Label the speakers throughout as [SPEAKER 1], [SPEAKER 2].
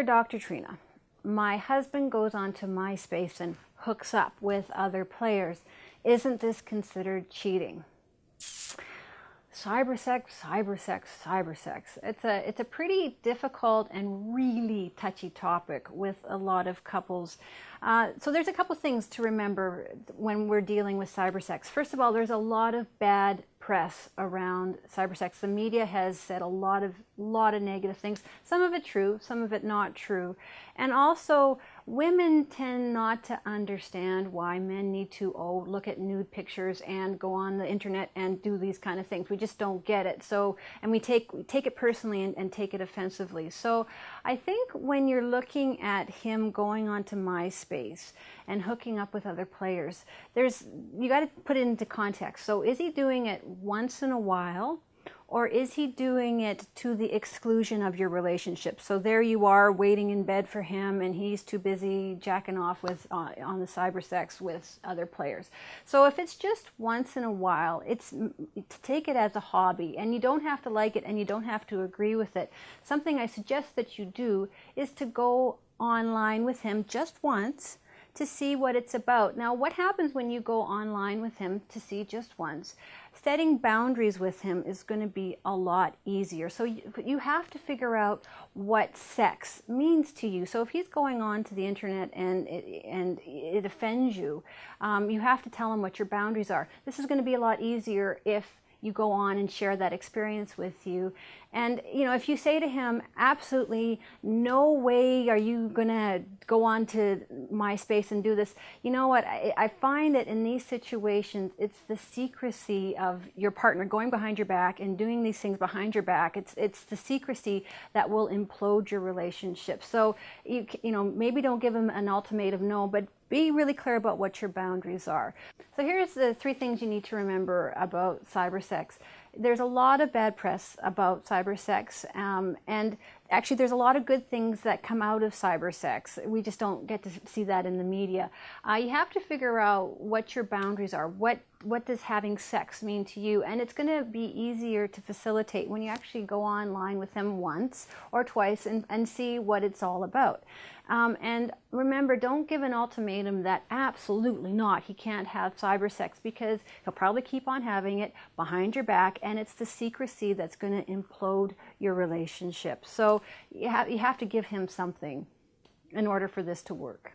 [SPEAKER 1] Dear Dr. Trina, my husband goes onto MySpace and hooks up with other players. Isn't this considered cheating? Cybersex, cybersex, cybersex. It's a pretty difficult and really touchy topic with a lot of couples. So there's a couple things to remember when we're dealing with cybersex. First of all, there's a lot of bad press around cybersex. The media has said a lot of negative things. Some of it true, some of it not true. And also, women tend not to understand why men need to look at nude pictures and go on the internet and do these kind of things. We just don't get it. So, and we take it personally and take it offensively. So I think when you're looking at him going onto MySpace and hooking up with other players, you got to put it into context. So is he doing it once in a while? Or is he doing it to the exclusion of your relationship? So there you are waiting in bed for him and he's too busy jacking off with on the cybersex with other players. So if it's just once in a while, take it as a hobby, and you don't have to like it and you don't have to agree with it. Something I suggest that you do is to go online with him just once to see what it's about. Now, what happens when you go online with him to see just once? Setting boundaries with him is going to be a lot easier. So you have to figure out what sex means to you. So if he's going on to the internet and it offends you, you have to tell him what your boundaries are. This is going to be a lot easier if you go on and share that experience with you. And if you say to him, absolutely no way are you gonna go on to MySpace and do this, you know what, I find that in these situations, it's the secrecy of your partner going behind your back and doing these things behind your back. It's the secrecy that will implode your relationship. So maybe don't give him an ultimatum, no, but be really clear about what your boundaries are. So here's the 3 things you need to remember about cybersex. There's a lot of bad press about cybersex, and actually there's a lot of good things that come out of cybersex. We just don't get to see that in the media. You have to figure out what your boundaries are. What does having sex mean to you? And it's going to be easier to facilitate when you actually go online with him once or twice and see what it's all about. And remember, don't give an ultimatum that absolutely not, he can't have cybersex, because he'll probably keep on having it behind your back, and it's the secrecy that's going to implode your relationship. So you have to give him something in order for this to work.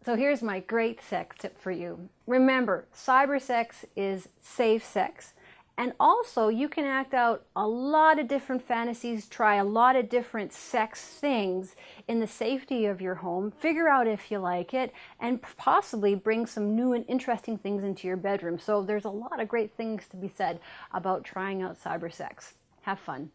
[SPEAKER 1] So here's my great sex tip for you. Remember, cybersex is safe sex. And also, you can act out a lot of different fantasies, try a lot of different sex things in the safety of your home, figure out if you like it, and possibly bring some new and interesting things into your bedroom. So there's a lot of great things to be said about trying out cybersex. Have fun.